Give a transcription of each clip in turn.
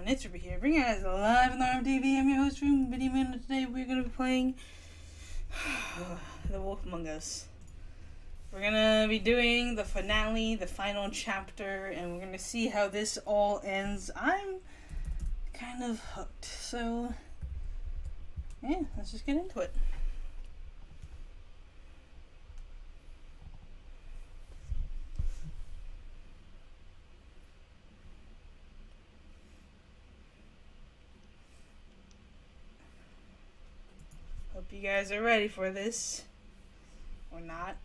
It's Ruby here, bringing us live on the Arm TV. I'm your host, RubidiumMoon, and today we're going to be playing The Wolf Among Us. We're going to be doing the finale, the final chapter, and we're going to see how this all ends. I'm kind of hooked, so yeah, let's just get into it. Hope you guys are ready for this. Or not.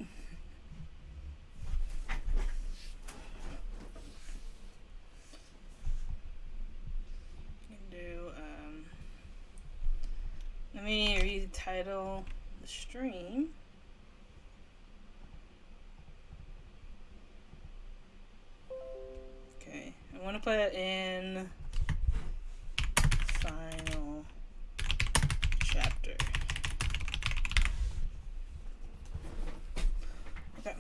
Let me read the title, the stream. Okay, I want to put it in final chapter. Okay.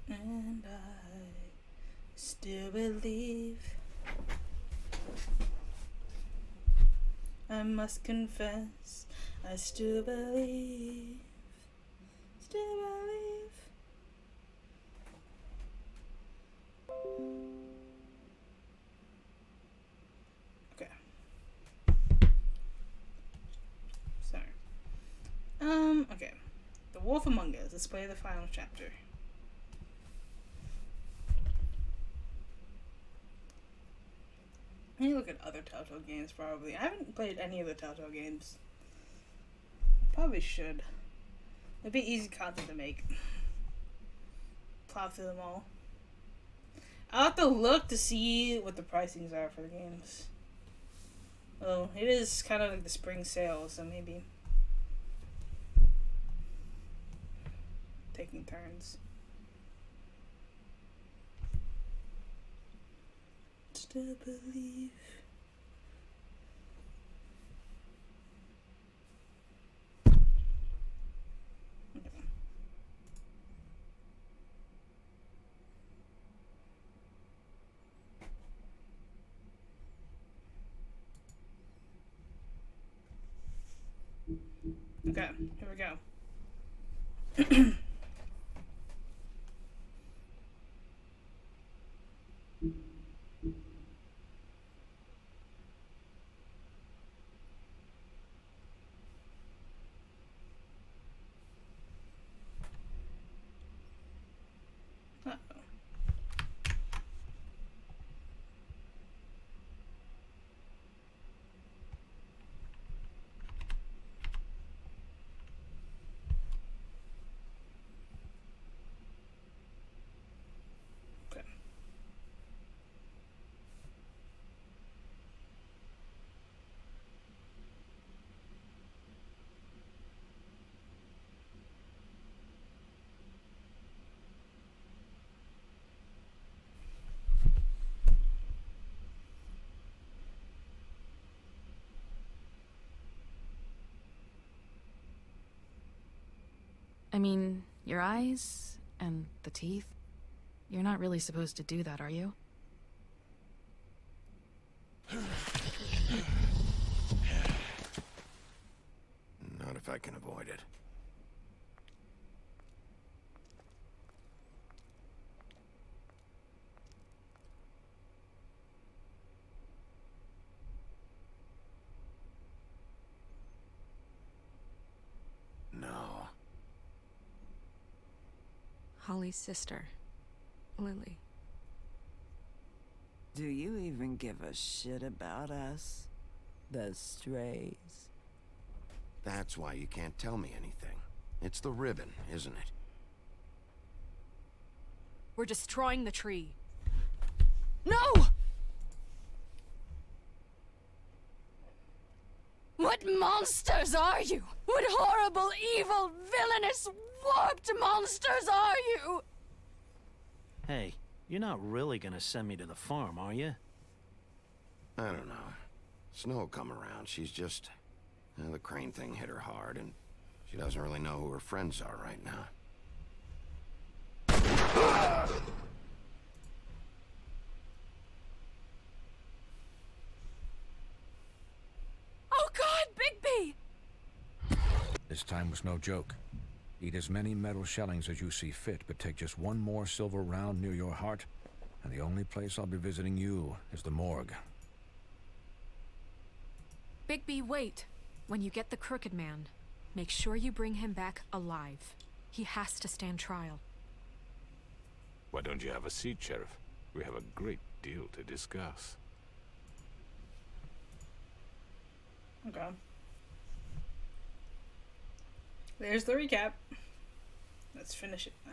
And I still believe, I must confess, I still believe, Okay. Sorry. Okay. The Wolf Among Us. Let's play the final chapter. I need to look at other Telltale games, probably. I haven't played any of the Telltale games. Probably should. It'd be easy content to make. Plow through them all. I'll have to look to see what the pricings are for the games. Oh, it is kind of like the spring sale, so maybe taking turns. Still believe. Okay, here we go. I mean, your eyes and the teeth. You're not really supposed to do that, are you? Not if I can avoid it. No. Holly's sister, Lily. Do you even give a shit about us? The strays? That's why you can't tell me anything. It's the ribbon, isn't it? We're destroying the tree. No! What monsters are you? What horrible, evil, villainous, warped monsters are you? Hey, you're not really gonna send me to the farm, are you? I don't know. Snow will come around. She's just... the crane thing hit her hard, and she doesn't really know who her friends are right now. This time was no joke. Eat as many metal shellings as you see fit, but take just one more silver round near your heart, and the only place I'll be visiting you is the morgue. Bigby, wait. When you get the Crooked Man, make sure you bring him back alive. He has to stand trial. Why don't you have a seat, Sheriff? We have a great deal to discuss. Okay. There's the recap. Let's finish it now.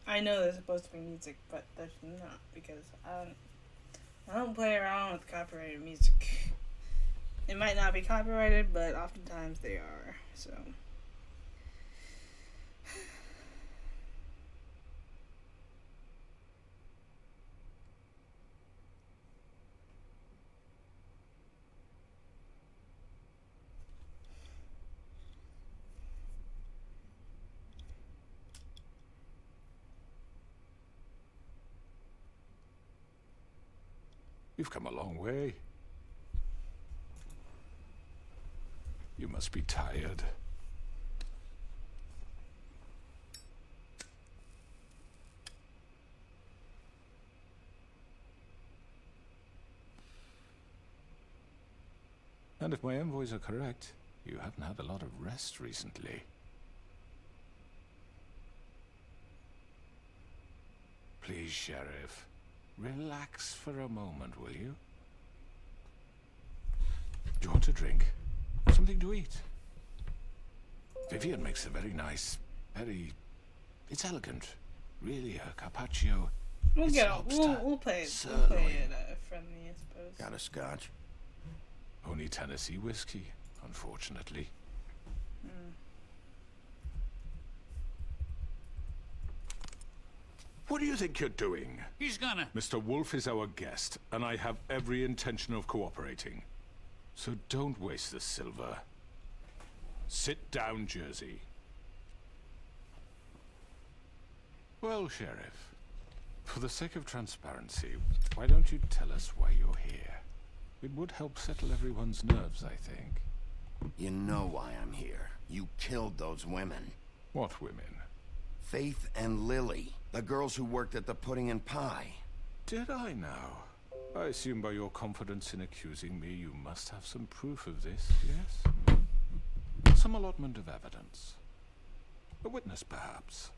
I know there's supposed to be music, but there's not because I don't play around with copyrighted music. It might not be copyrighted, but oftentimes they are. So. You've come a long way. You must be tired. And if my envoys are correct, you haven't had a lot of rest recently. Please, Sheriff, relax for a moment, will you? Do you want a drink? Something to eat? Vivian makes a very nice, it's elegant. Really, a carpaccio. We'll We'll play it. Certainly. We'll play it friendly, I suppose. Got a scotch? Only Tennessee whiskey, unfortunately. What do you think you're doing? He's gonna... Mr. Wolf is our guest, and I have every intention of cooperating. So don't waste the silver. Sit down, Jersey. Well, Sheriff, for the sake of transparency, why don't you tell us why you're here? It would help settle everyone's nerves, I think. You know why I'm here. You killed those women. What women? Faith and Lily, the girls who worked at the Pudding and Pie. Did I now? I assume by your confidence in accusing me, you must have some proof of this, yes? Some allotment of evidence. A witness, perhaps.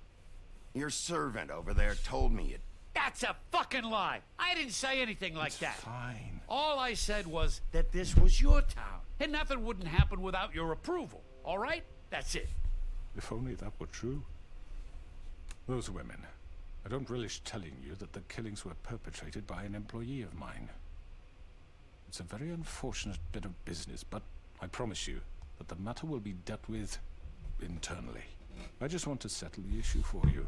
Your servant over there told me it. That's a fucking lie. I didn't say anything like that. Fine. All I said was that this was your town, and nothing wouldn't happen without your approval. All right? That's it. If only that were true. Those women. I don't relish telling you that the killings were perpetrated by an employee of mine. It's a very unfortunate bit of business, but I promise you that the matter will be dealt with internally. I just want to settle the issue for you,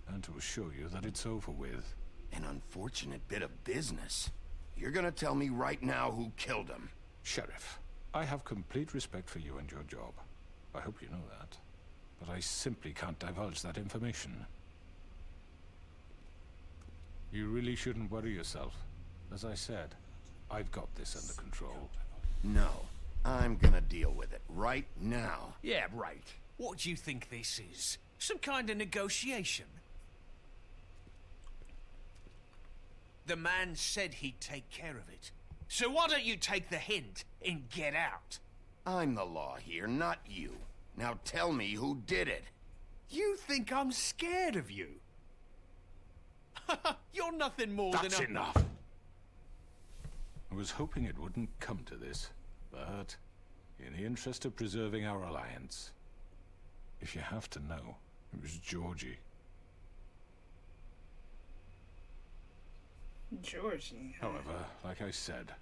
and to assure you that it's over with. An unfortunate bit of business? You're gonna tell me right now who killed him? Sheriff, I have complete respect for you and your job. I hope you know that. But I simply can't divulge that information. You really shouldn't worry yourself. As I said, I've got this under control. No, I'm gonna deal with it right now. Yeah, right. What do you think this is? Some kind of negotiation? The man said he'd take care of it. So why don't you take the hint and get out? I'm the law here, not you. Now tell me who did it. You think I'm scared of you? You're nothing more than a... That's enough! I was hoping it wouldn't come to this, but in the interest of preserving our alliance, if you have to know, it was Georgie. Georgie. However, like I said,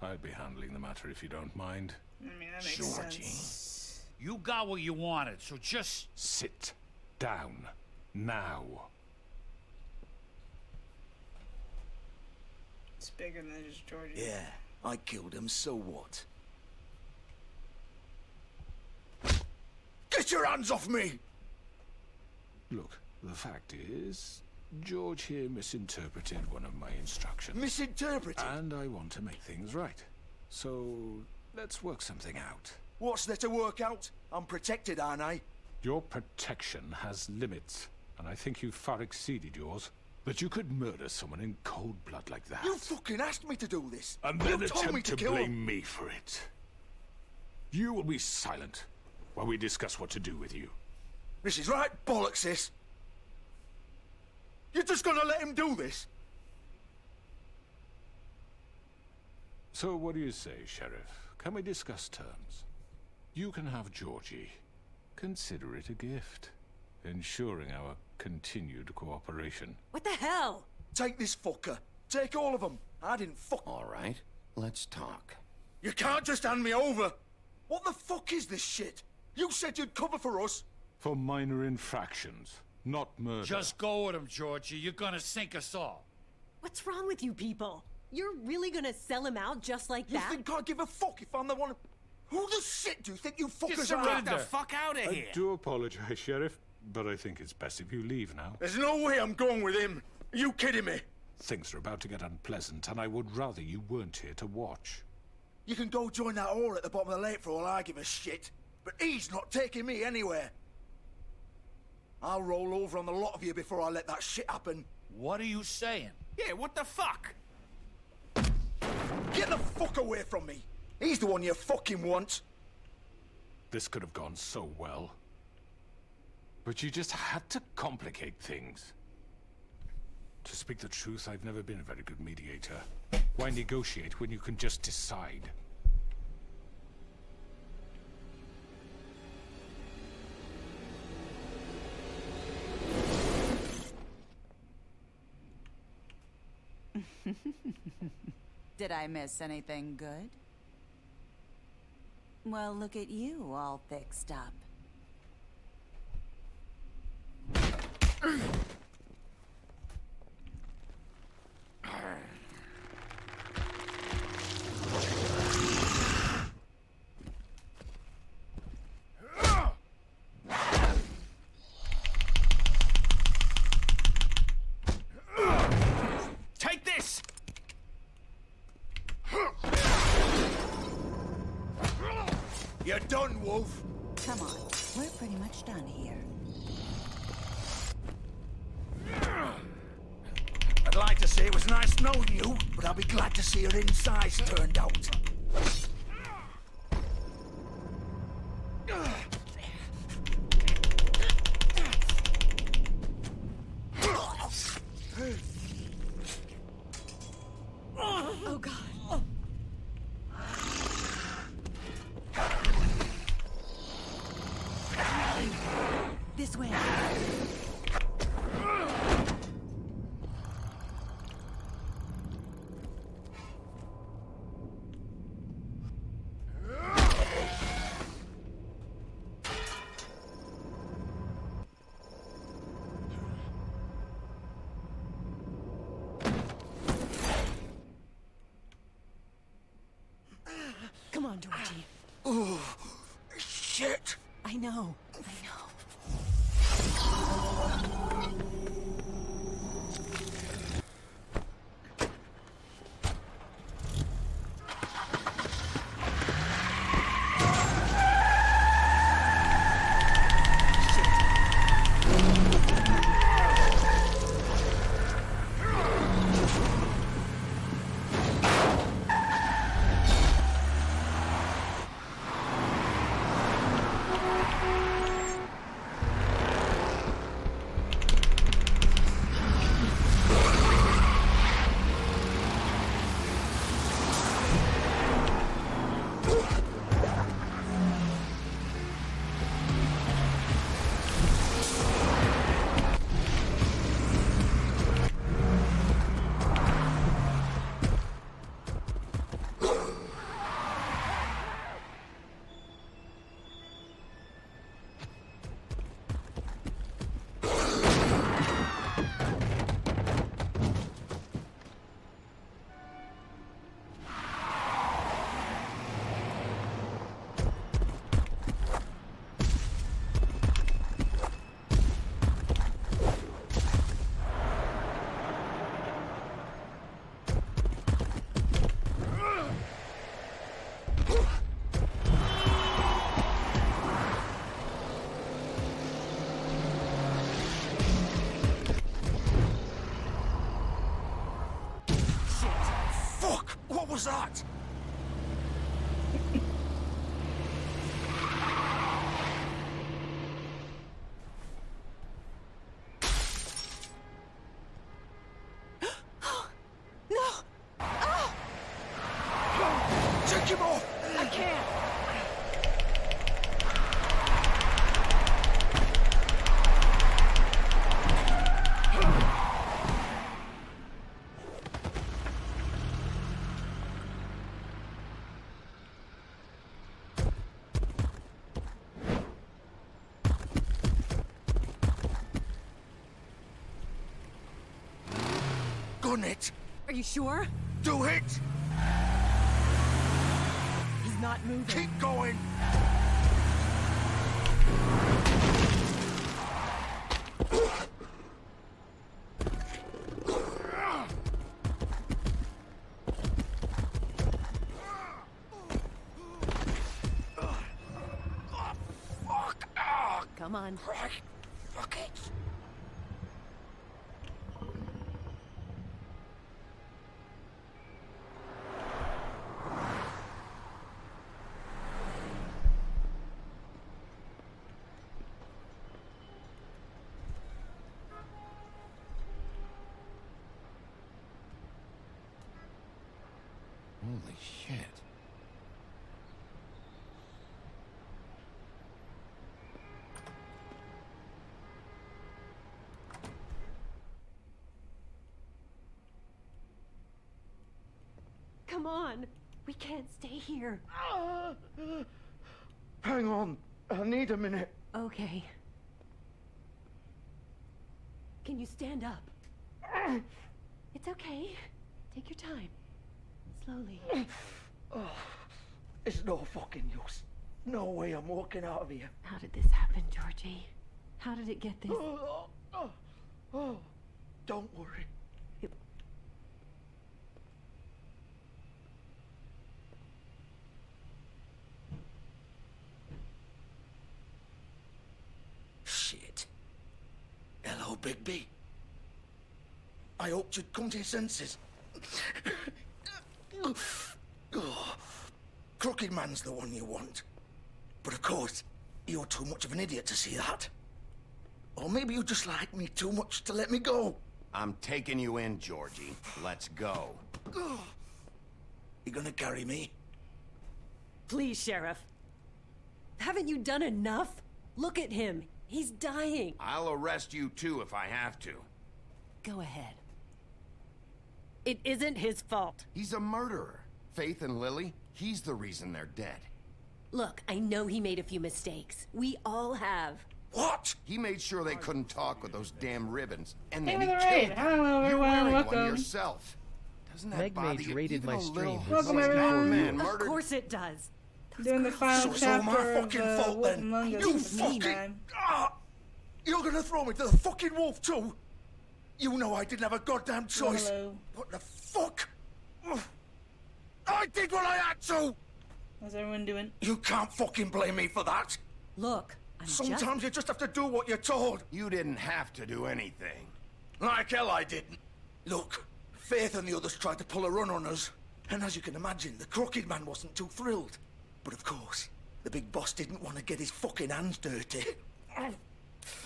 I'd be handling the matter if you don't mind. I mean, that makes Georgie. sense. You got what you wanted, so just... Sit down. Now. It's bigger than just Georgie. Yeah, I killed him, so what? Get your hands off me! Look, the fact is, George here misinterpreted one of my instructions. Misinterpreted? And I want to make things right. So, let's work something out. What's there to work out? I'm protected, aren't I? Your protection has limits, and I think you've far exceeded yours. But you could murder someone in cold blood like that. You fucking asked me to do this. And then you told me attempt to kill blame me for it. You will be silent while we discuss what to do with you. This is right bollocks, sis. You're just gonna let him do this? So what do you say, Sheriff? Can we discuss terms? You can have Georgie. Consider it a gift, ensuring our continued cooperation. What the hell? Take this fucker. Take all of them. I didn't fuck... All right, let's talk. You can't just hand me over. What the fuck is this shit? You said you'd cover for us. For minor infractions, not murder. Just go with him, Georgie. You're gonna sink us all. What's wrong with you people? You're really gonna sell him out just like that? You think I give a fuck if I'm the one... Who the shit do you think you fuckers Get are? the fuck out of here! I do apologize, Sheriff, but I think it's best if you leave now. There's no way I'm going with him. Are you kidding me? Things are about to get unpleasant, and I would rather you weren't here to watch. You can go join that whore at the bottom of the lake for all I give a shit. But he's not taking me anywhere. I'll roll over on the lot of you before I let that shit happen. What are you saying? Yeah, what the fuck? Get the fuck away from me. He's the one you fucking want. This could have gone so well. But you just had to complicate things. To speak the truth, I've never been a very good mediator. Why negotiate when you can just decide? Did I miss anything good? Well, look at you, all fixed up. Take this! You're done, Wolf. Come on, we're pretty much done here. I'd like to say it was nice knowing you, but I'll be glad to see your insides turned out. Oh, God. This way. Come on, Georgie. Oh, shit. I know. was that? No! Ah! Take him off! I can't! Gun it! Are you sure? Do it! He's not moving. Keep going! Come on. Fuck it! Holy shit. Come on. We can't stay here. Hang on. I need a minute. Okay. Can you stand up? It's okay. Take your time. Slowly. Oh, it's no fucking use. No way I'm walking out of here. How did this happen, Georgie? How did it get this? Oh, don't worry. Shit. Hello, Bigby. I hoped you'd come to your senses. Crooked Man's the one you want. But of course, you're too much of an idiot to see that. Or maybe you just like me too much to let me go. I'm taking you in, Georgie. Let's go. You gonna carry me? Please, Sheriff. Haven't you done enough? Look at him. He's dying. I'll arrest you too if I have to. Go ahead. It isn't his fault. He's a murderer. Faith and Lily, he's the reason they're dead. Look, I know he made a few mistakes. We all have. What? He made sure they couldn't talk with those damn ribbons, and Hey, then he with the killed raid. them. Hello, You're everyone. wearing Welcome. one yourself. Doesn't that Meg bother Mage you raided even my a stream. little? Welcome, That everyone. man Of murdered. course it does. Doing the final So it's all my chapter of fucking the fault Wolf then. Among Us You this fucking... time. You're gonna throw me to the fucking wolf too? You know I didn't have a goddamn choice. Hello. What the fuck? I did what I had to! How's everyone doing? You can't fucking blame me for that. Look, I'm Sometimes you just have to do what you're told. You didn't have to do anything. Like hell I didn't. Look, Faith and the others tried to pull a run on us. And as you can imagine, the Crooked Man wasn't too thrilled. But of course, the big boss didn't want to get his fucking hands dirty.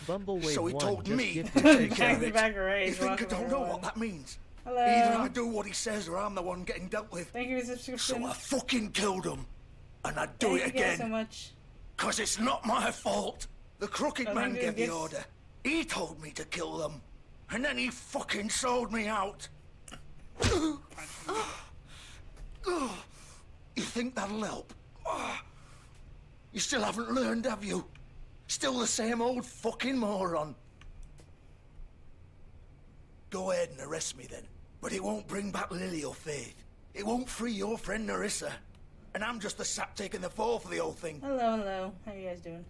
Bumblewave So he 1 told just me to gifted take you care of Back to it. back raid. You think I Welcome, don't know everyone. what that means? Hello. Either I do what he says or I'm the one getting dealt with. Thank you for the So subscription. I fucking killed him. And I'd do Thank it you guys again. so much. Cause it's not my fault. The Crooked Oh, Man thank you, gave the gifts. order. He told me to kill them. And then he fucking sold me out. You think that'll help? You still haven't learned, have you? Still the same old fucking moron. Go ahead and arrest me then. But it won't bring back Lily or Faith. It won't free your friend Narissa. And I'm just the sap taking the fall for the whole thing. Hello, hello. How you guys doing?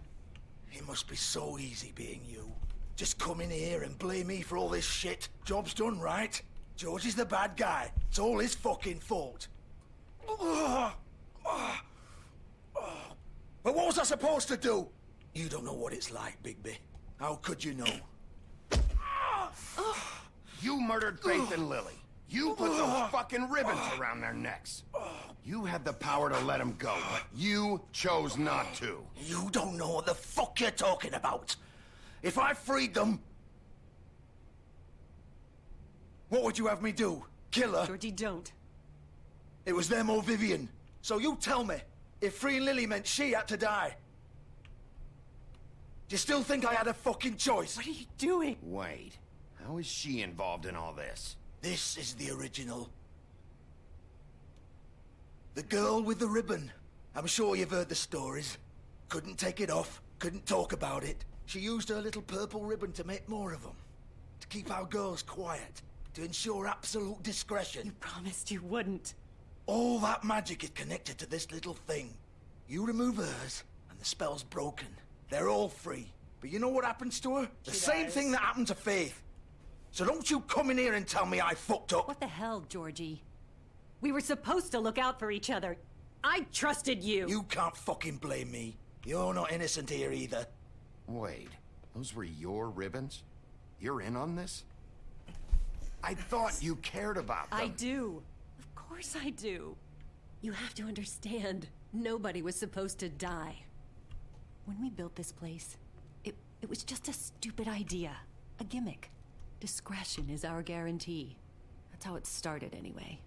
It must be so easy being you. Just come in here and blame me for all this shit. Job's done, right? George is the bad guy. It's all his fucking fault. But what was I supposed to do? You don't know what it's like, Bigby. How could you know? You murdered Faith and Lily. You put those fucking ribbons around their necks. You had the power to let them go, but you chose not to. You don't know what the fuck you're talking about. If I freed them... What would you have me do? Kill her? Georgie, don't. It was them or Vivian. So you tell me, if freeing Lily meant she had to die. Do you still think I had a fucking choice? What are you doing? Wait, how is she involved in all this? This is the original. The girl with the ribbon. I'm sure you've heard the stories. Couldn't take it off, couldn't talk about it. She used her little purple ribbon to make more of them. To keep our girls quiet. To ensure absolute discretion. You promised you wouldn't. All that magic is connected to this little thing. You remove hers, and the spell's broken. They're all free. But you know what happens to her? The same thing that happened to Faith. So don't you come in here and tell me I fucked up. What the hell, Georgie? We were supposed to look out for each other. I trusted you. You can't fucking blame me. You're not innocent here either. Wait, those were your ribbons? You're in on this? I thought you cared about them. I do. Of course I do. You have to understand, nobody was supposed to die. When we built this place, it was just a stupid idea. A gimmick. Discretion is our guarantee. That's how it started anyway.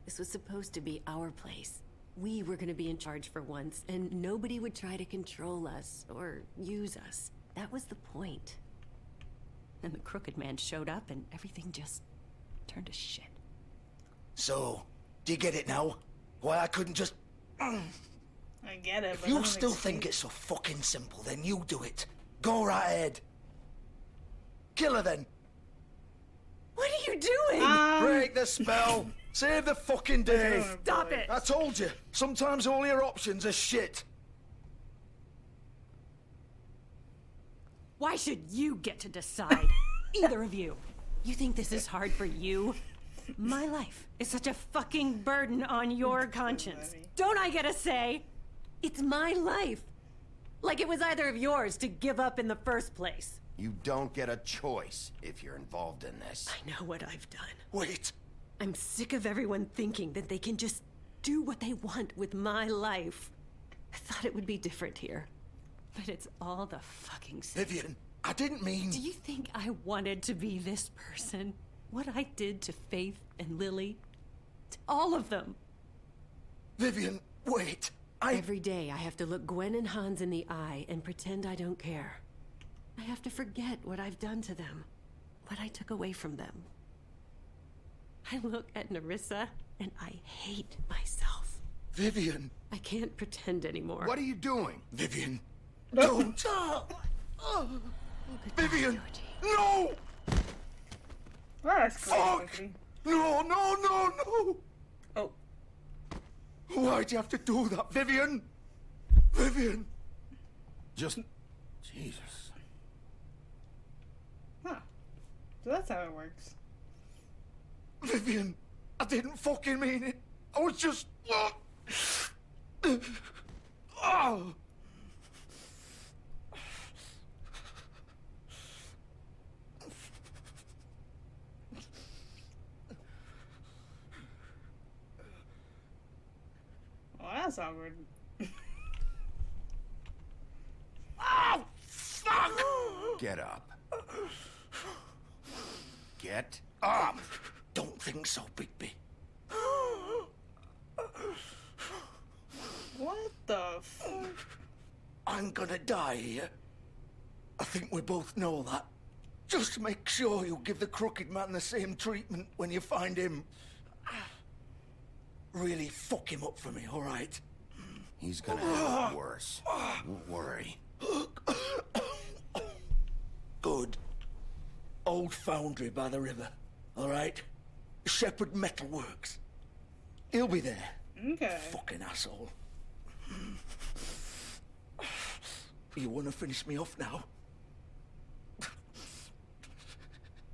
This was supposed to be our place. We were gonna be in charge for once, and nobody would try to control us or use us. That was the point. And the Crooked Man showed up and everything just turned to shit. So, do you get it now? Why I couldn't just... I get it, If but you that still makes think it's so fucking simple, then you do it. Go right ahead. Kill her then. What are you doing? Break the spell. Save the fucking day. Stop it. I told you. Sometimes all your options are shit. Why should you get to decide? Either of you. You think this is hard for you? My life is such a fucking burden on your conscience. Don't I get a say? It's my life. Like it was either of yours to give up in the first place. You don't get a choice if you're involved in this. I know what I've done. Wait. I'm sick of everyone thinking that they can just do what they want with my life. I thought it would be different here. But it's all the fucking same. Vivian, I didn't mean... Do you think I wanted to be this person? What I did to Faith and Lily? To all of them. Vivian, wait. Every day I have to look Gwen and Hans in the eye and pretend I don't care. I have to forget what I've done to them. What I took away from them. I look at Nerissa and I hate myself. Vivian. I can't pretend anymore. What are you doing? Vivian. Don't. Vivian. No. That's Fuck. No, no, no, no. Oh. Why'd you have to do that, Vivian? Vivian. Just... Jesus. Huh. So that's how it works. Vivian, I didn't fucking mean it. I was just... Oh. Oh, that's awkward. Oh, fuck! Get up. Get up! Don't think so, Bigby. What the fuck? I'm gonna die here. I think we both know that. Just make sure you give the Crooked Man the same treatment when you find him. Really fuck him up for me, all right? He's gonna have it worse. Don't worry. Good. Old foundry by the river, all right? Shepherd Metalworks. He'll be there. Okay. Fucking asshole. You want to finish me off now?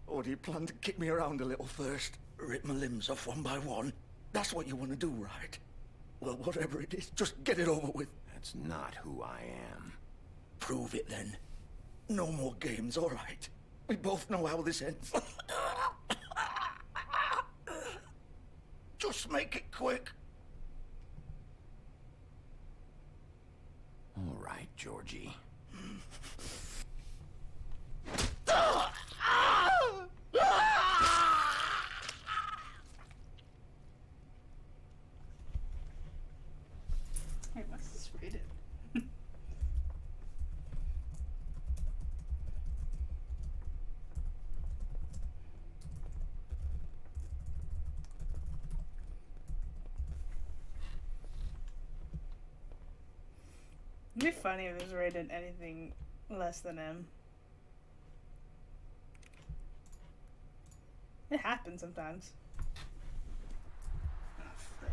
Or do you plan to kick me around a little first? Rip my limbs off one by one? That's what you want to do, right? Well, whatever it is, just get it over with. That's not who I am. Prove it then. No more games, all right? We both know how this ends. Just make it quick. All right, Georgie. Wait, what's this rated? It'd be funny if it was rated anything less than M. It happens sometimes. Oh, frick.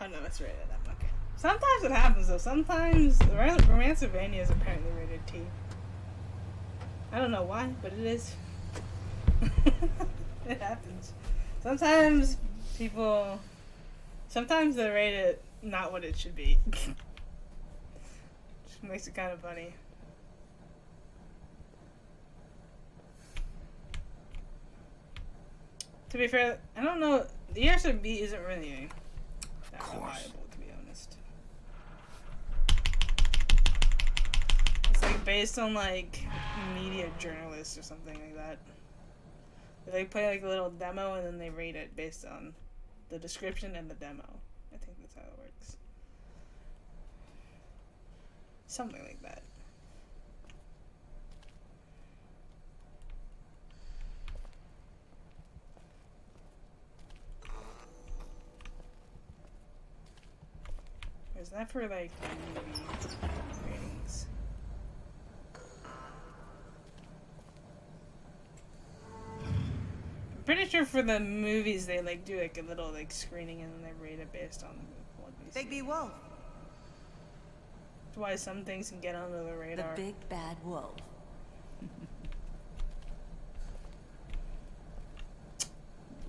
Oh no, it's rated M. Okay. Sometimes it happens though. Sometimes Romancevania is apparently rated T. I don't know why, but it is. It happens. Sometimes sometimes they rate it not what it should be. Which makes it kind of funny. To be fair, I don't know. The ESRB isn't really that reliable, to be honest. It's like based on like media journalists or something like that. They play like a little demo and then they rate it based on the description and the demo. I think that's how it works. Something like that. Is that for like movie ratings? I'm pretty sure for the movies they like do like a little like screening and then they rate it based on what they see. Big B Wolf. That's why some things can get under the radar. The big bad wolf.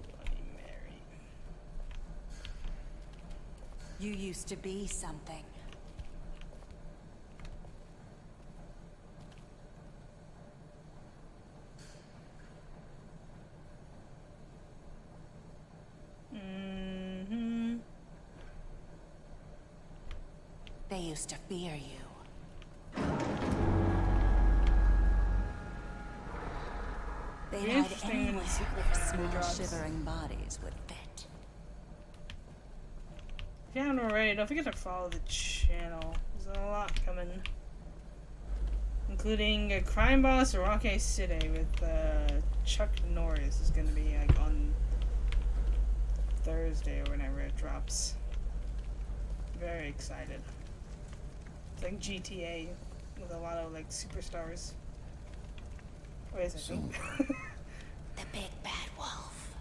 Bloody Mary. You used to be something. Mm-hmm. They used to fear you. They'd hide Interesting when anywhere the sequel where finally small drops. shivering bodies would fit. If you haven't already, don't forget to follow the channel. There's a lot coming. Including a Crime Boss Rock City with Chuck Norris is going to be like on Thursday or whenever it drops. Very excited. It's like GTA with a lot of like superstars. Wait a second. The big bad wolf.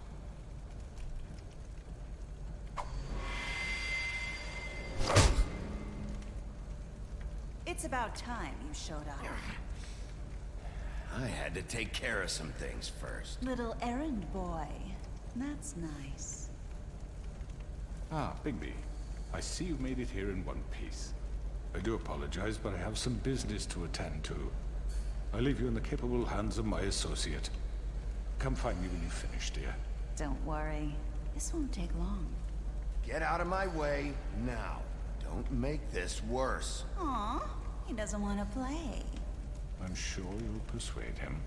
It's about time you showed up. I had to take care of some things first. Little errand boy. That's nice. Ah, Bigby. I see you made it here in one piece. I do apologize, but I have some business to attend to. I leave you in the capable hands of my associate. Come find me when you've finished, dear. Don't worry. This won't take long. Get out of my way now. Don't make this worse. Aw, he doesn't want to play. I'm sure you'll persuade him.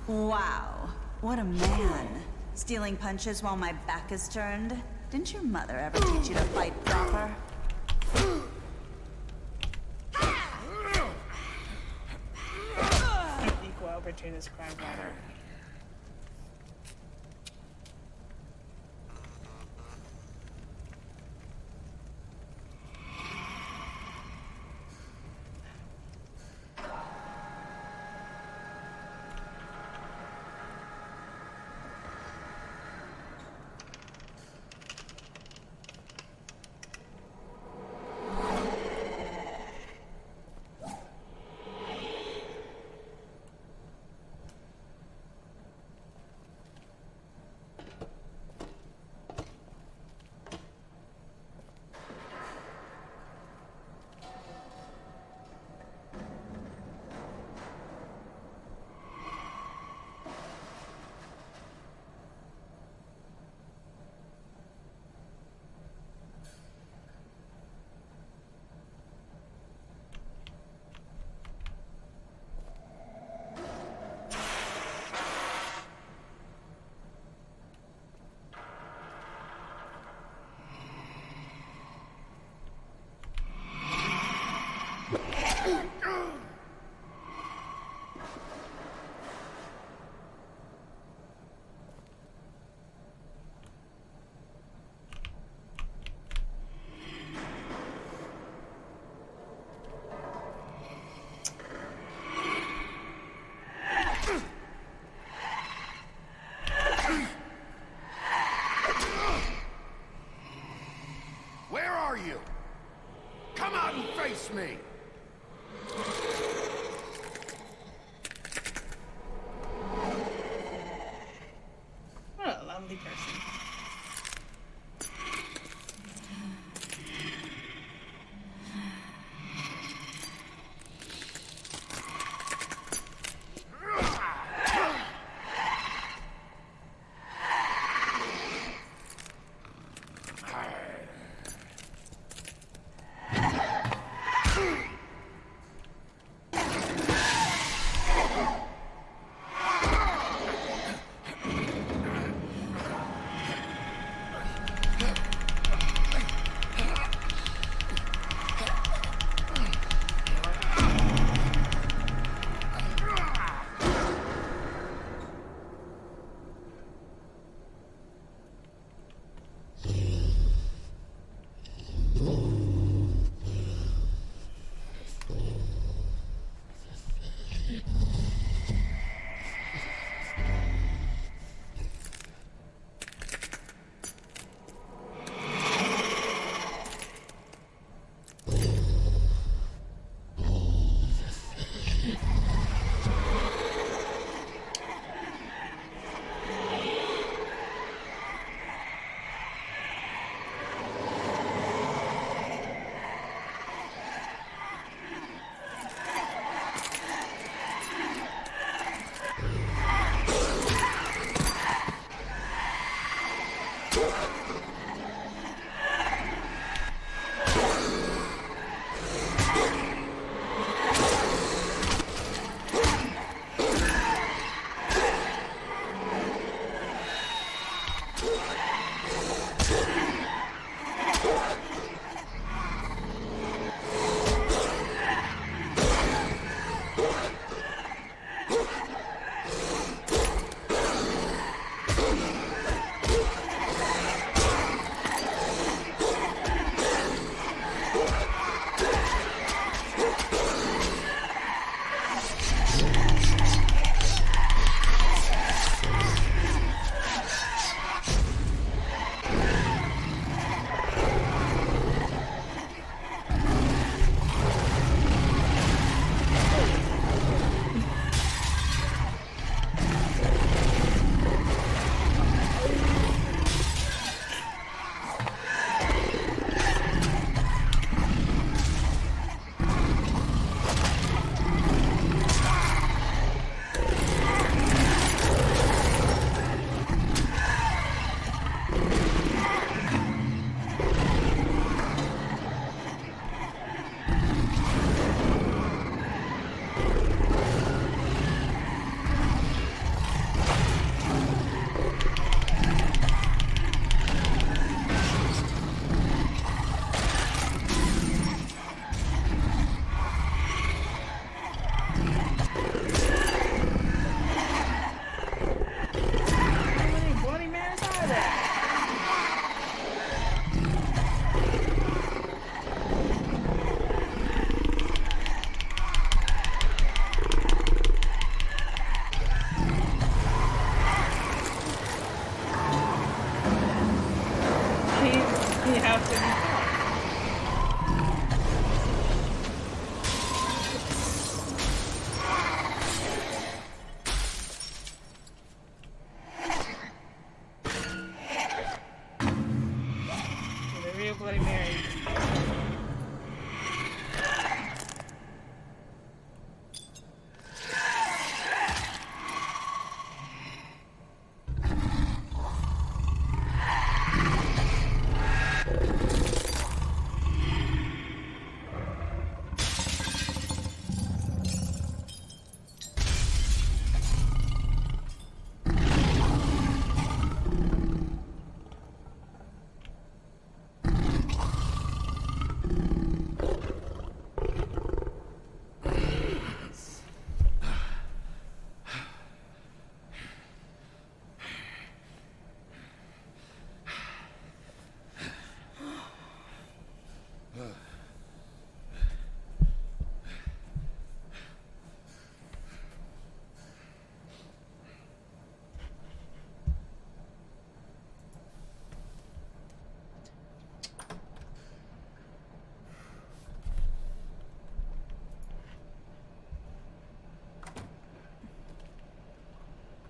Wow, what a man. Stealing punches while my back is turned? Didn't your mother ever teach you to fight proper? Equal opportunist crime fighter. Where are you? Come out and face me! What a lovely person.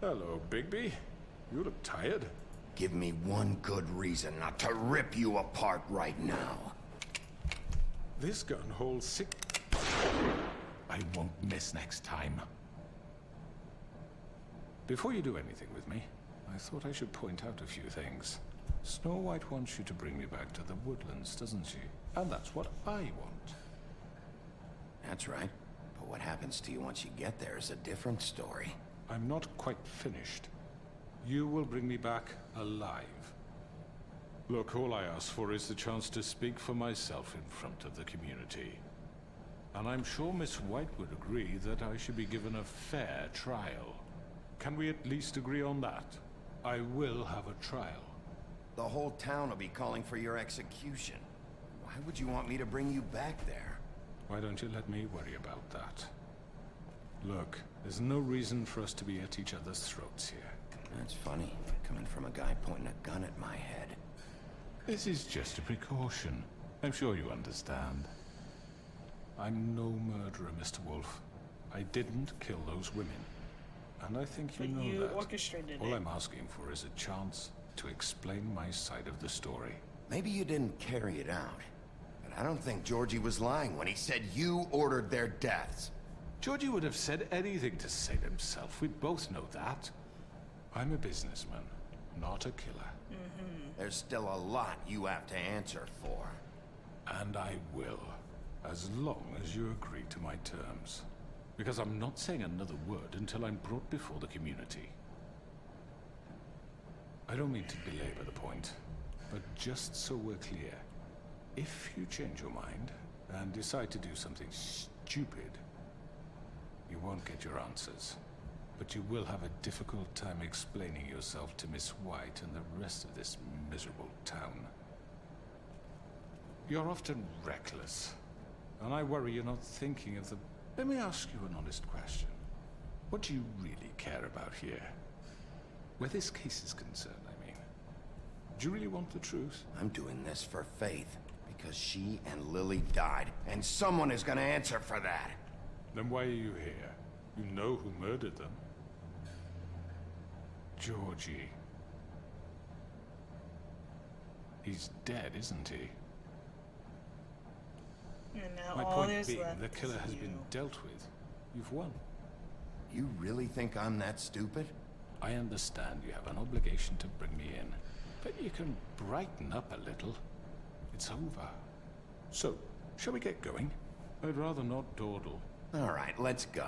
Hello, Bigby. You look tired. Give me one good reason not to rip you apart right now. This gun holds 6... I won't miss next time. Before you do anything with me, I thought I should point out a few things. Snow White wants you to bring me back to the woodlands, doesn't she? And that's what I want. That's right. But what happens to you once you get there is a different story. I'm not quite finished. You will bring me back alive. Look, all I ask for is the chance to speak for myself in front of the community. And I'm sure Miss White would agree that I should be given a fair trial. Can we at least agree on that? I will have a trial. The whole town will be calling for your execution. Why would you want me to bring you back there? Why don't you let me worry about that? Look, there's no reason for us to be at each other's throats here. That's funny, coming from a guy pointing a gun at my head. This is just a precaution. I'm sure you understand. I'm no murderer, Mr. Wolf. I didn't kill those women. And I think you know that. Orchestrated All it. I'm asking for is a chance to explain my side of the story. Maybe you didn't carry it out. But I don't think Georgie was lying when he said you ordered their deaths. Georgie would have said anything to save himself. We both know that. I'm a businessman, not a killer. There's still a lot you have to answer for. And I will, as long as you agree to my terms. Because I'm not saying another word until I'm brought before the community. I don't mean to belabor the point, but just so we're clear, if you change your mind and decide to do something stupid, you won't get your answers. But you will have a difficult time explaining yourself to Miss White and the rest of this miserable town. You're often reckless, and I worry you're not thinking of the... Let me ask you an honest question. What do you really care about here? Where this case is concerned, I mean. Do you really want the truth? I'm doing this for Faith, because she and Lily died, and someone is gonna answer for that. Then why are you here? You know who murdered them. Georgie. He's dead, isn't he? And now My all point there's being, left the killer is has you. been dealt with. You've won. You really think I'm that stupid? I understand you have an obligation to bring me in, but you can brighten up a little. It's over. So, shall we get going? I'd rather not dawdle. All right, let's go.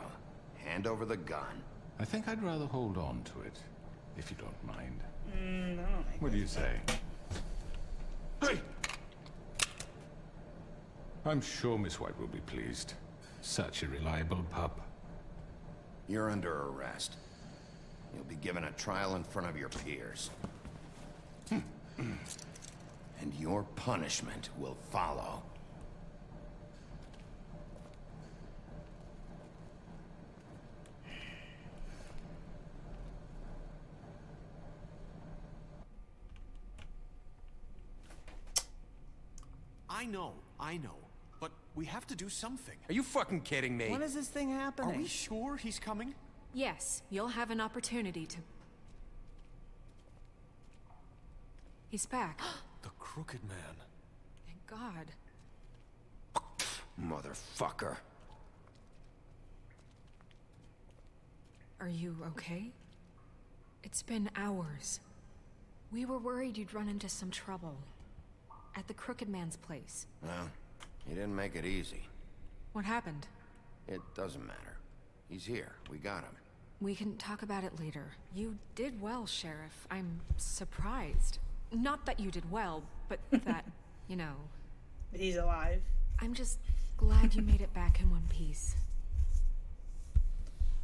Hand over the gun. I think I'd rather hold on to it, if you don't mind. I don't like What do you say? Hey! I'm sure Miss White will be pleased. Such a reliable pup. You're under arrest. You'll be given a trial in front of your peers. And your punishment will follow. I know. But we have to do something. Are you fucking kidding me? When is this thing happening? Are we sure he's coming? Yes, you'll have an opportunity to... He's back. The Crooked Man. Thank God. Motherfucker. Are you okay? It's been hours. We were worried you'd run into some trouble. At the Crooked Man's place. Well, he didn't make it easy. What happened? It doesn't matter. He's here. We got him. We can talk about it later. You did well, Sheriff. I'm surprised. Not that you did well, but that, you know... He's alive. I'm just glad you made it back in one piece.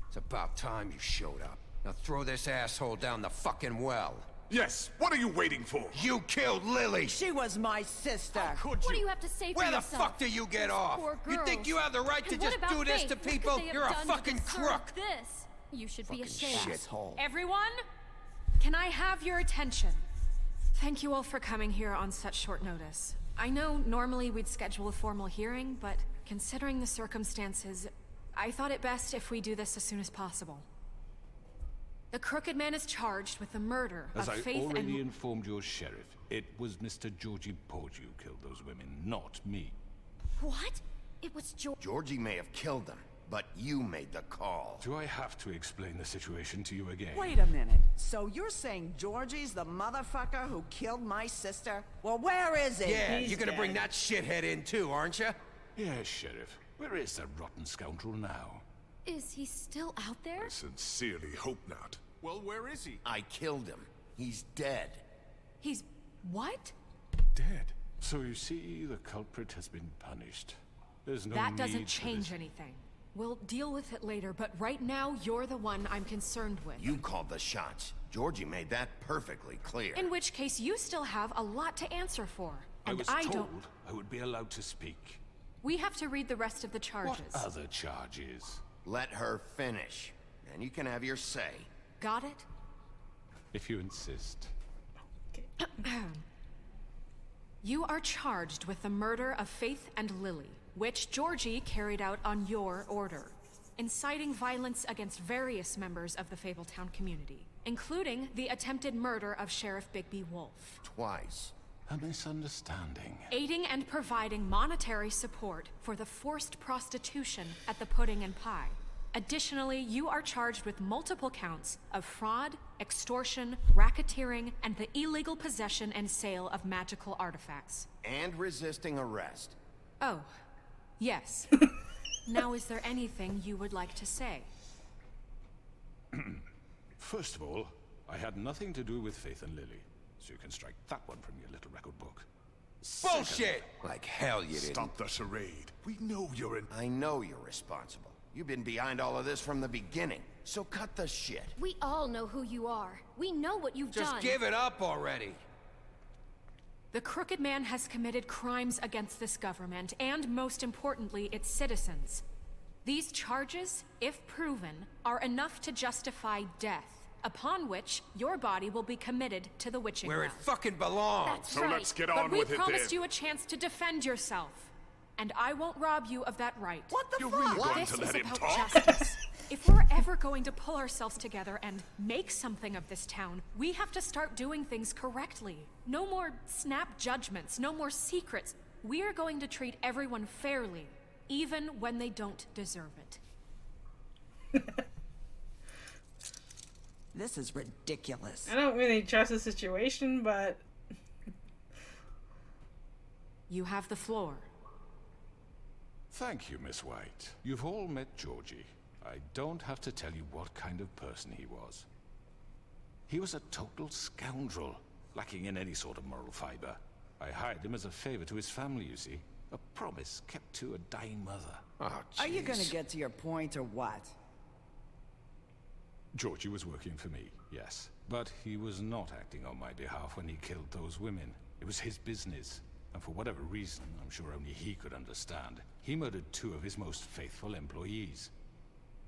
It's about time you showed up. Now throw this asshole down the fucking well. Yes, what are you waiting for? You killed Lily! She was my sister. What do you have to say for Where the yourself? fuck do you get off? Poor You think girls. you have the right to And what just about do this Faith? to What could people? they have You're a done to fucking deserve crook! This? You should be ashamed. Shithole. Everyone, can I have your attention? Thank you all for coming here on such short notice. I know normally we'd schedule a formal hearing, but considering the circumstances, I thought it best if we do this as soon as possible. The Crooked Man is charged with the murder As of I Faith already and... informed your sheriff, it was Mr. Georgie Porgy who killed those women, not me. What? It was Georgie may have killed them, but you made the call. Do I have to explain the situation to you again? Wait a minute. So you're saying Georgie's the motherfucker who killed my sister? Well, where is he? Yeah, you're gonna bring that shithead in too, aren't you? Yes, Sheriff. Where is that rotten scoundrel now? Is he still out there? I sincerely hope not. Well, where is he? I killed him. He's dead. He's... what? Dead. So you see, the culprit has been punished. There's no That need doesn't for change this. anything. We'll deal with it later, but right now, you're the one I'm concerned with. You called the shots. Georgie made that perfectly clear. In which case, you still have a lot to answer for. I And was I told don't... I would be allowed to speak. We have to read the rest of the charges. What other charges? Let her finish. Then you can have your say. Got it? If you insist. You are charged with the murder of Faith and Lily, which Georgie carried out on your order, inciting violence against various members of the Fabletown community, including the attempted murder of Sheriff Bigby Wolf. Twice. A misunderstanding. Aiding and providing monetary support for the forced prostitution at the Pudding and Pie. Additionally, you are charged with multiple counts of fraud, extortion, racketeering, and the illegal possession and sale of magical artifacts. And resisting arrest. Oh, yes. Now, is there anything you would like to say? First of all, I had nothing to do with Faith and Lily, so you can strike that one from your little record book. Bullshit! Like hell you didn't. Stop the charade. We know you're in... I know you're responsible. You've been behind all of this from the beginning, so cut the shit. We all know who you are. We know what you've done. Just give it up already. The Crooked Man has committed crimes against this government, and most importantly, its citizens. These charges, if proven, are enough to justify death, upon which your body will be committed to the witching Where it well. fucking belongs. That's So right. let's get on with it But we promised then. you a chance to defend yourself, and I won't rob you of that right. What the You're fuck? really going This to is let him about talk? justice. If we're ever going to pull ourselves together and make something of this town, we have to start doing things correctly. No more snap judgments, no more secrets. We are going to treat everyone fairly, even when they don't deserve it. This is ridiculous. I don't really trust the situation, but... You have the floor. Thank you, Miss White. You've all met Georgie. I don't have to tell you what kind of person he was. He was a total scoundrel, lacking in any sort of moral fiber. I hired him as a favor to his family, you see. A promise kept to a dying mother. Oh, Are you gonna jeez. get to your point or what? Georgie was working for me, yes. But he was not acting on my behalf when he killed those women. It was his business. And for whatever reason, I'm sure only he could understand, he murdered 2 of his most faithful employees.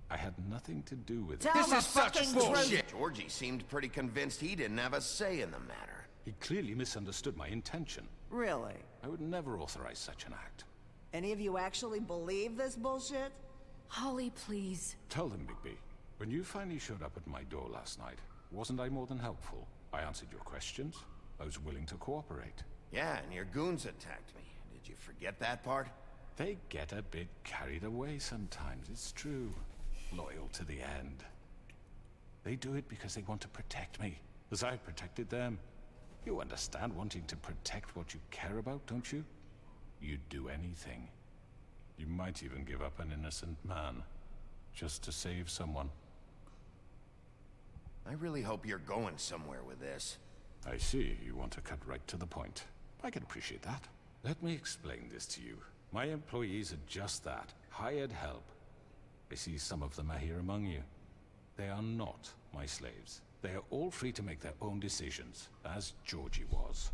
I had nothing to do with it. This is such bullshit. Georgie seemed pretty convinced he didn't have a say in the matter. He clearly misunderstood my intention. Really? I would never authorize such an act. Any of you actually believe this bullshit? Holly, please. Tell them, Bigby. When you finally showed up at my door last night, wasn't I more than helpful? I answered your questions. I was willing to cooperate. Yeah, and your goons attacked me. Did you forget that part? They get a bit carried away sometimes, it's true. Loyal to the end. They do it because they want to protect me, as I protected them. You understand wanting to protect what you care about, don't you? You'd do anything. You might even give up an innocent man, just to save someone. I really hope you're going somewhere with this. I see you want to cut right to the point. I can appreciate that. Let me explain this to you. My employees are just that, hired help. I see some of them are here among you. They are not my slaves. They are all free to make their own decisions, as Georgie was.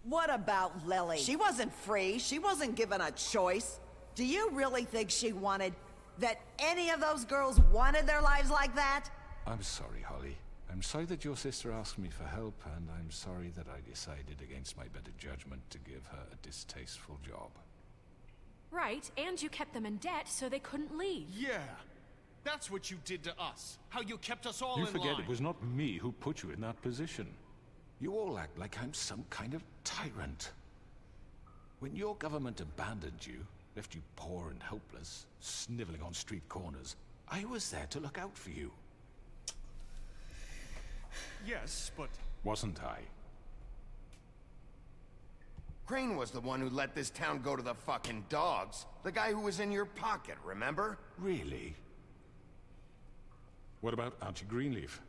What about Lily? She wasn't free. She wasn't given a choice. Do you really think she wanted... that any of those girls wanted their lives like that? I'm sorry, Holly. I'm sorry that your sister asked me for help, and I'm sorry that I decided against my better judgment to give her a distasteful job. Right, and you kept them in debt so they couldn't leave. Yeah. That's what you did to us. How you kept us all You in forget line. it was not me who put you in that position. You all act like I'm some kind of tyrant. When your government abandoned you, left you poor and helpless, sniveling on street corners, I was there to look out for you. Yes, but... Wasn't I? Crane was the one who let this town go to the fucking dogs. The guy who was in your pocket, remember? Really? What about Auntie Greenleaf?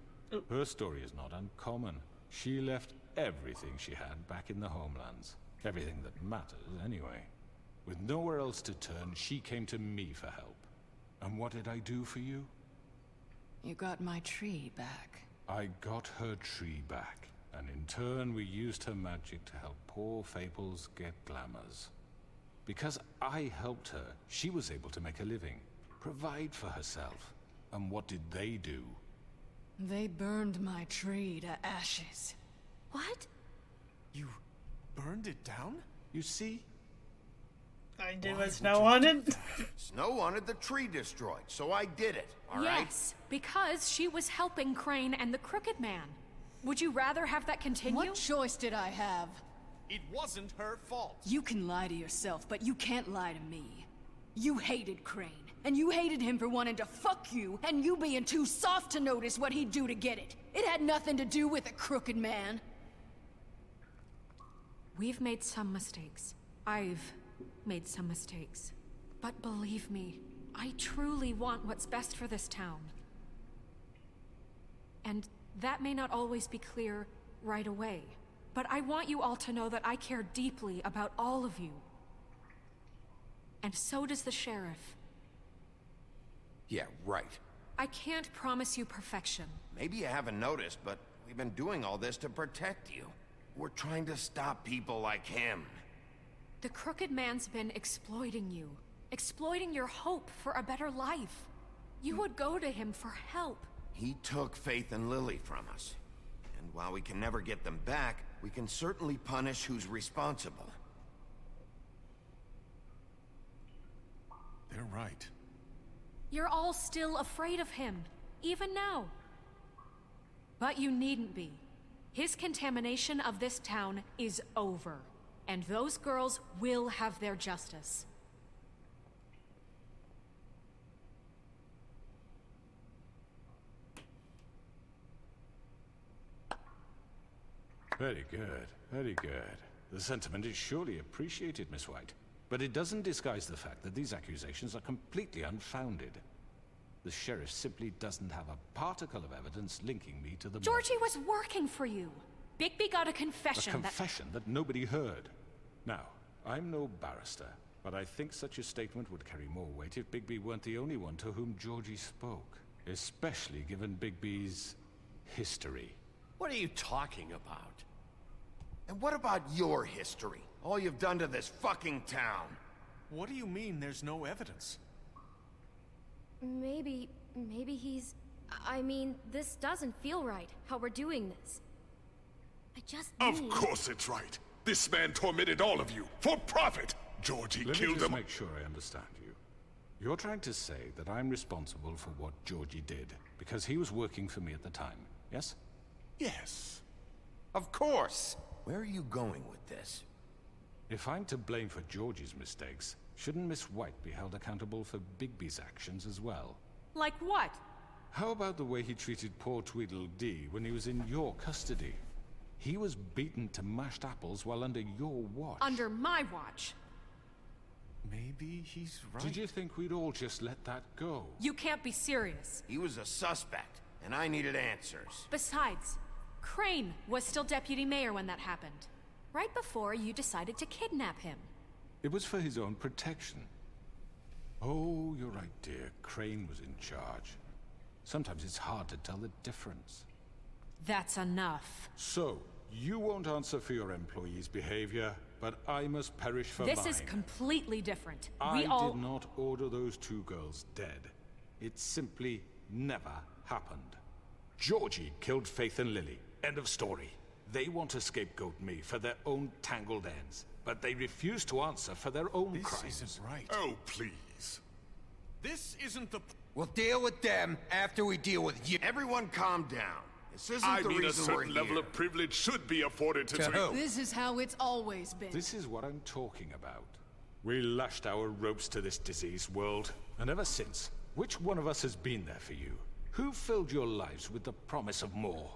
Her story is not uncommon. She left everything she had back in the homelands. Everything that matters, anyway. With nowhere else to turn, she came to me for help. And what did I do for you? You got my tree back. I got her tree back, and in turn we used her magic to help poor Fables get glamours. Because I helped her, she was able to make a living, provide for herself. And what did they do? They burned my tree to ashes. What? You burned it down? You see? I did what Snow wanted. Snow wanted the tree destroyed, so I did it, all right? Yes, because she was helping Crane and the Crooked Man. Would you rather have that continue? What choice did I have? It wasn't her fault. You can lie to yourself, but you can't lie to me. You hated Crane, and you hated him for wanting to fuck you, and you being too soft to notice what he'd do to get it. It had nothing to do with the Crooked Man. We've made some mistakes. I've made some mistakes. But believe me, I truly want what's best for this town. And that may not always be clear right away, but I want you all to know that I care deeply about all of you. And so does the sheriff. Yeah, right. I can't promise you perfection. Maybe you haven't noticed, but we've been doing all this to protect you. We're trying to stop people like him. The Crooked Man's been exploiting you. Exploiting your hope for a better life. You would go to him for help. He took Faith and Lily from us. And while we can never get them back, we can certainly punish who's responsible. They're right. You're all still afraid of him, even now. But you needn't be. His contamination of this town is over. And those girls will have their justice. Very good, very good. The sentiment is surely appreciated, Miss White. But it doesn't disguise the fact that these accusations are completely unfounded. The sheriff simply doesn't have a particle of evidence linking me to the Georgie was working for you. Bigby got a confession. A confession that nobody heard. Now, I'm no barrister, but I think such a statement would carry more weight if Bigby weren't the only one to whom Georgie spoke. Especially given Bigby's history. What are you talking about? And what about your history? All you've done to this fucking town. What do you mean there's no evidence? Maybe he's... I mean, this doesn't feel right, how we're doing this. I just Of course it's right. This man tormented all of you, for profit! Georgie Let killed me just them. make sure I understand you. You're trying to say that I'm responsible for what Georgie did, because he was working for me at the time, yes? Yes. Of course! Where are you going with this? If I'm to blame for Georgie's mistakes, shouldn't Miss White be held accountable for Bigby's actions as well? Like what? How about the way he treated poor Tweedledee when he was in your custody? He was beaten to mashed apples while under your watch. Under my watch. Maybe he's right. Did you think we'd all just let that go? You can't be serious. He was a suspect, and I needed answers. Besides, Crane was still deputy mayor when that happened. Right before you decided to kidnap him. It was for his own protection. Oh, you're right, dear. Crane was in charge. Sometimes it's hard to tell the difference. That's enough. So, you won't answer for your employees' behavior, but I must perish for mine. This is completely different. I did not order those two girls dead. It simply never happened. Georgie killed Faith and Lily. End of story. They want to scapegoat me for their own tangled ends, but they refuse to answer for their own crimes. This isn't right. Oh, please. This isn't the... We'll deal with them after we deal with you. Everyone calm down. This isn't I the mean, a reason we're certain level here. of privilege should be afforded to who? This is how it's always been. This is what I'm talking about. We lashed our ropes to this diseased world, and ever since, which one of us has been there for you? Who filled your lives with the promise of more?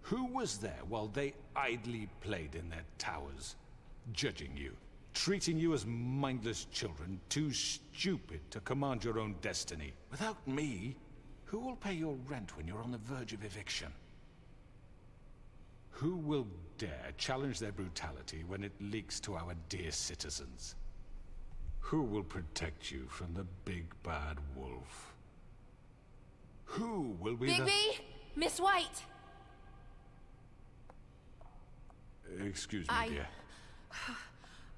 Who was there while they idly played in their towers, judging you, treating you as mindless children, too stupid to command your own destiny? Without me, who will pay your rent when you're on the verge of eviction? Who will dare challenge their brutality when it leaks to our dear citizens? Who will protect you from the big bad wolf? Who will be the... Bigby! Miss White! Excuse me, dear.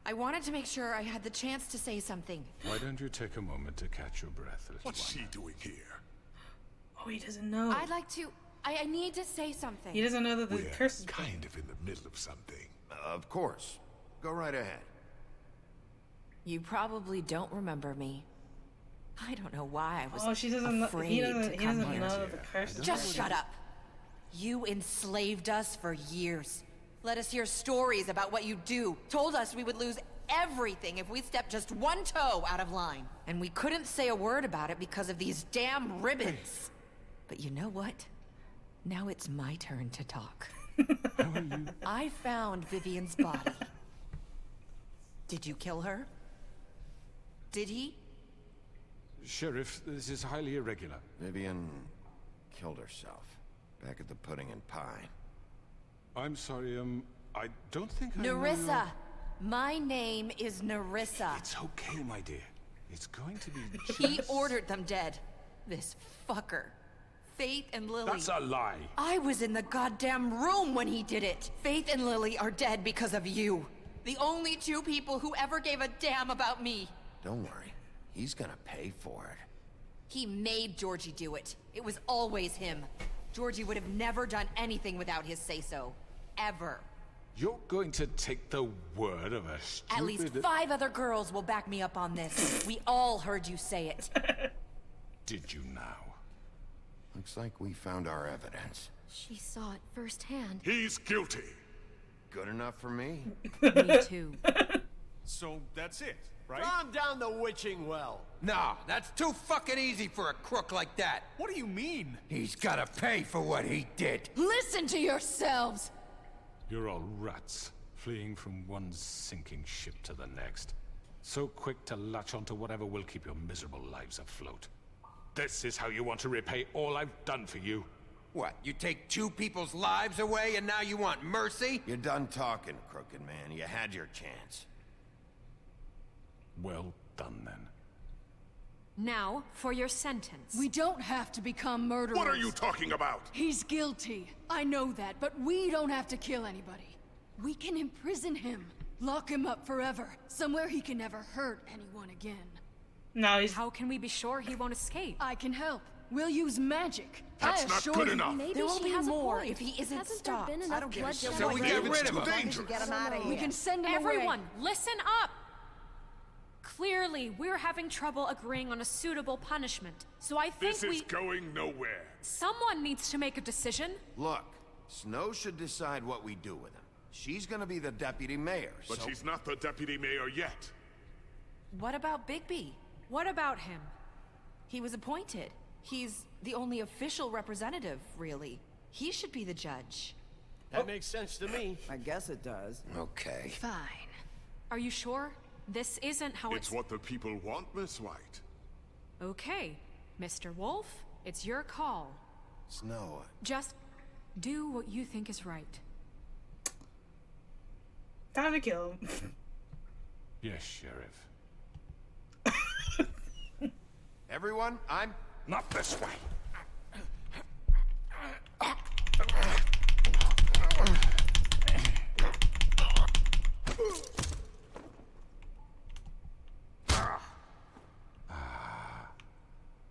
I wanted to make sure I had the chance to say something. Why don't you take a moment to catch your breath, little What's one? she doing here? Oh, he doesn't know. I'd like to... I need to say something. He doesn't know that the We're curse is kind of in the middle of something. Of course. Go right ahead. You probably don't remember me. I don't know why I was Oh, she doesn't know. afraid He doesn't, to he come doesn't here. know the curse is Just shut up. You enslaved us for years. Let us hear stories about what you do. Told us we would lose everything if we stepped just one toe out of line. And we couldn't say a word about it because of these damn ribbons. But you know what? Now it's my turn to talk. I found Vivian's body. Did you kill her? Did he? Sheriff, this is highly irregular. Vivian killed herself back at the Pudding and Pie. I'm sorry, I don't think I know Nerissa! your- My name is Nerissa. It's okay, my dear. It's going to be He just... ordered them dead. This fucker. Faith and Lily. That's a lie. I was in the goddamn room when he did it. Faith and Lily are dead because of you. The only two people who ever gave a damn about me. Don't worry. He's gonna pay for it. He made Georgie do it. It was always him. Georgie would have never done anything without his say-so. Ever. You're going to take the word of a stupid... At least 5 other girls will back me up on this. We all heard you say it. Did you now? Looks like we found our evidence. She saw it firsthand. He's guilty. Good enough for me. Me too. So that's it, right? Calm down the witching well. No, that's too fucking easy for a crook like that. What do you mean? He's gotta pay for what he did. Listen to yourselves! You're all rats, fleeing from one sinking ship to the next. So quick to latch onto whatever will keep your miserable lives afloat. This is how you want to repay all I've done for you? What, you take 2 people's lives away and now you want mercy? You're done talking, crooked man. You had your chance. Well done, then. Now, for your sentence. We don't have to become murderers. What are you talking about? He's guilty. I know that, but we don't have to kill anybody. We can imprison him. Lock him up forever. Somewhere he can never hurt anyone again. No, he's... How can we be sure he won't escape? I can help. We'll use magic. That's I not assure good you. enough. Maybe There will she be has more a point. if he isn't Hasn't stopped. there been I enough don't give a bloodshed shit So on we the get road? rid of him. As long as you Dangerous. get him out of We here. can send him Everyone, away. listen up! Clearly, we're having trouble agreeing on a suitable punishment. So I think This is going nowhere. someone needs to make a decision. Look, Snow should decide what we do with him. She's gonna be the deputy mayor, But so... she's not the deputy mayor yet. What about Bigby? What about him? He was appointed. He's the only official representative, really. He should be the judge. That makes sense to me. I guess it does. Okay. Fine. Are you sure? This isn't how It's what the people want, Miss White. Okay, Mr. Wolf, it's your call. Snow, Just do what you think is right. Time to kill him. Yes, Sheriff. everyone, I'm... Not this way.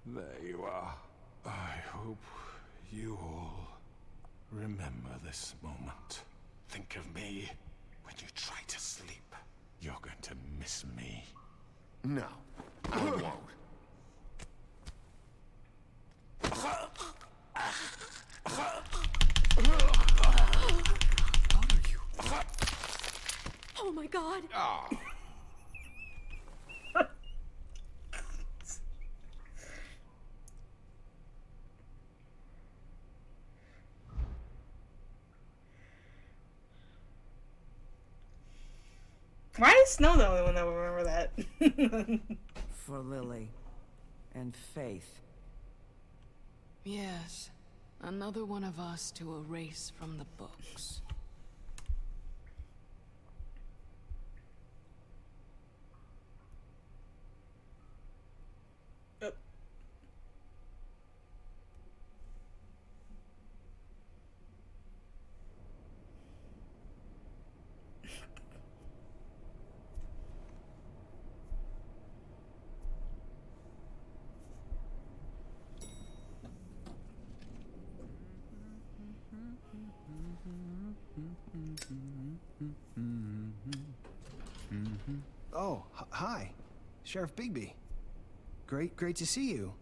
There you are. I hope you all remember this moment. Think of me when you try to sleep. You're going to miss me. No, I won't. Oh my god. Oh. Why is Snow the only one that will remember that? For Lily. And Faith. Yes. Another one of us to erase from the books. Oh, hi. Sheriff Bigby. Great to see you.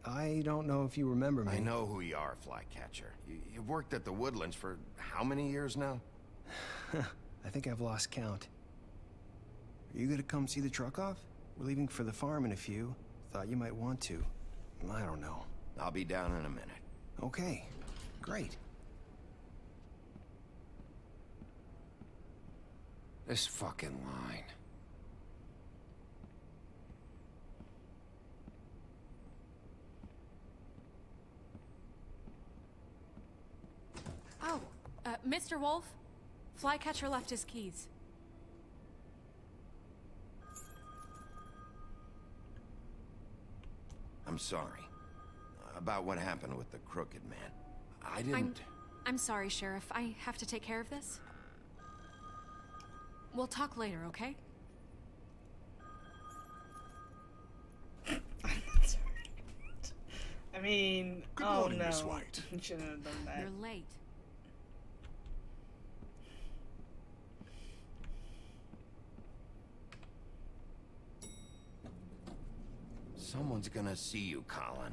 I don't know if you remember me. I know who you are, Flycatcher. You've worked at the Woodlands for how many years now? I think I've lost count. Are you gonna come see the truck off? We're leaving for the farm in a few. Thought you might want to. I don't know. I'll be down in a minute. Okay, great. This fucking line. Oh, Mr. Wolf? Flycatcher left his keys. I'm sorry. About what happened with the Crooked Man. I didn't... I'm sorry, Sheriff. I have to take care of this. We'll talk later, okay? I mean, Good oh morning, no. Miss White. You shouldn't have done that. You're late. Someone's gonna see you, Colin.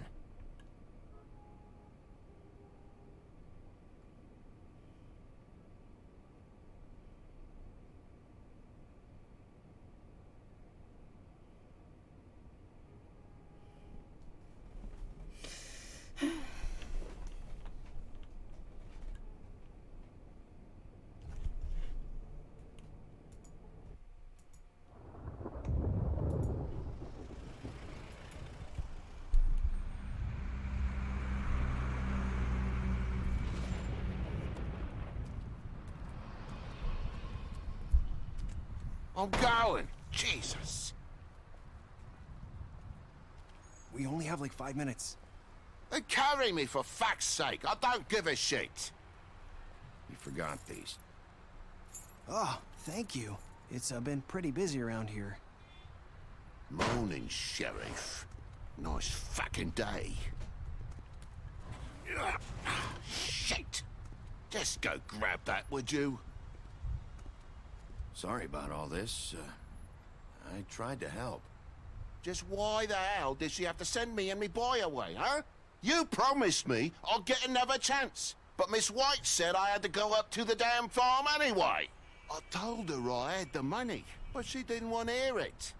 I'm going. Jesus. We only have like 5 minutes. Then carry me for fuck's sake. I don't give a shit. You forgot these. Oh, thank you. It's been pretty busy around here. Morning, Sheriff. Nice fucking day. Ugh. Shit. Just go grab that, would you? Sorry about all this. I tried to help. Just why the hell did she have to send me and me boy away, huh? You promised me I'd get another chance. But Miss White said I had to go up to the damn farm anyway. I told her I had the money, but she didn't want to hear it.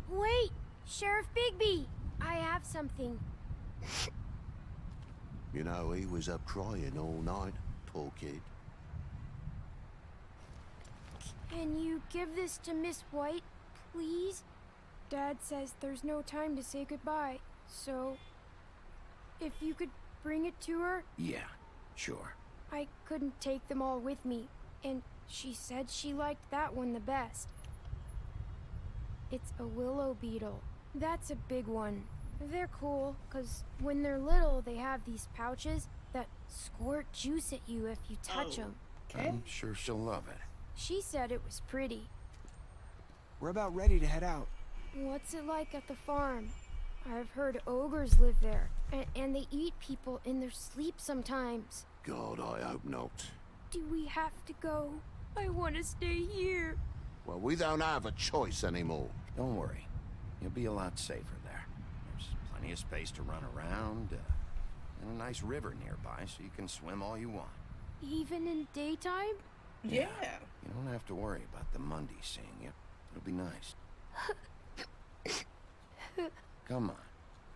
Wait, Sheriff Bigby, I have something. You know, he was up crying all night, poor kid. Can you give this to Miss White, please? Dad says there's no time to say goodbye, so if you could bring it to her? Yeah, sure. I couldn't take them all with me, and she said she liked that one the best. It's a willow beetle. That's a big one. They're cool, 'cause when they're little, they have these pouches that squirt juice at you if you touch them. Okay. I'm sure she'll love it. She said it was pretty. We're about ready to head out. What's it like at the farm? I've heard ogres live there, and they eat people in their sleep sometimes. God, I hope not. Do we have to go? I want to stay here. Well, we don't have a choice anymore. Don't worry. You'll be a lot safer there. There's plenty of space to run around, and a nice river nearby so you can swim all you want. Even in daytime? Yeah. You don't have to worry about the Mundy seeing you. It'll be nice. Come on.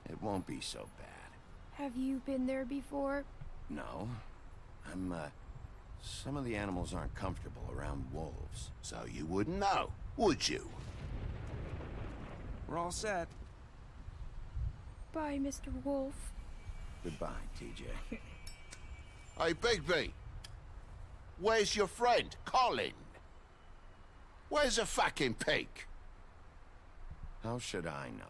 It won't be so bad. Have you been there before? No. Some of the animals aren't comfortable around wolves. So you wouldn't know, would you? We're all set. Bye, Mr. Wolf. Goodbye, TJ. Hey, Bigby. Where's your friend, Colin? Where's the fucking pig? How should I know?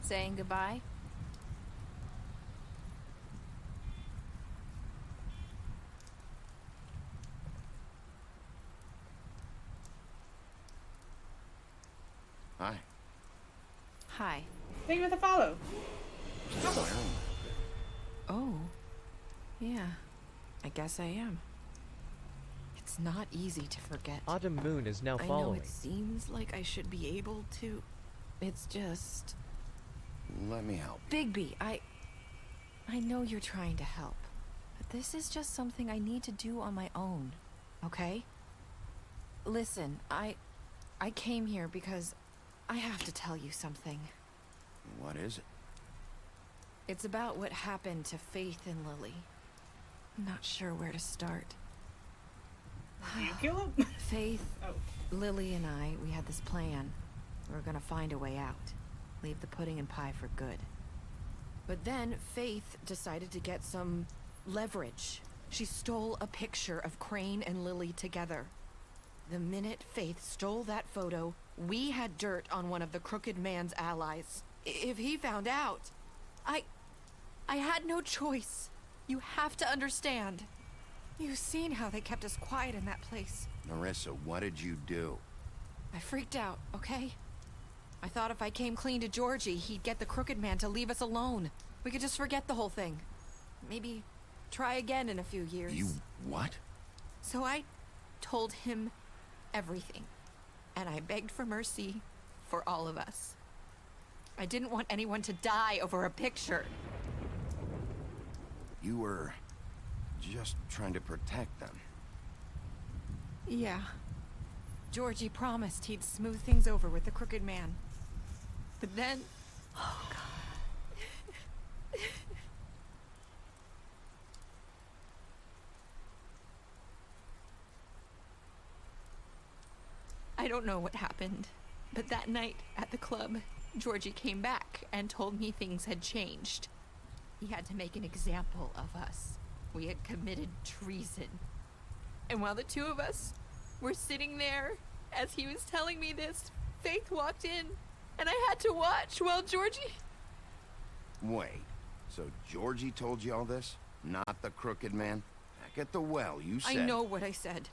Saying goodbye? Hi. Hi. Thank you for the follow. Oh. Yeah. I guess I am. It's not easy to forget. Autumn Moon is now I know following. it seems like I should be able to. It's just... Let me help. Bigby, I know you're trying to help, but this is just something I need to do on my own, okay? Listen, I came here because I have to tell you something. What is it? It's about what happened to Faith and Lily. I'm not sure where to start. You kill him? Faith, Oh. Lily and I, we had this plan. We were gonna find a way out. Leave the pudding and pie for good. But then Faith decided to get some leverage. She stole a picture of Crane and Lily together. The minute Faith stole that photo, we had dirt on one of the Crooked Man's allies. If he found out, I had no choice. You have to understand. You've seen how they kept us quiet in that place. Marissa, what did you do? I freaked out, okay? I thought if I came clean to Georgie, he'd get the Crooked Man to leave us alone. We could just forget the whole thing. Maybe try again in a few years. You what? So I told him everything. And I begged for mercy for all of us. I didn't want anyone to die over a picture. You were just trying to protect them. Yeah. Georgie promised he'd smooth things over with the Crooked Man. But then... Oh, God. I don't know what happened, but that night at the club, Georgie came back and told me things had changed. He had to make an example of us. We had committed treason. And while the two of us were sitting there, as he was telling me this, Faith walked in, and I had to watch while Georgie... Wait, so Georgie told you all this? Not the Crooked Man? Back at the well, you said... I know what I said.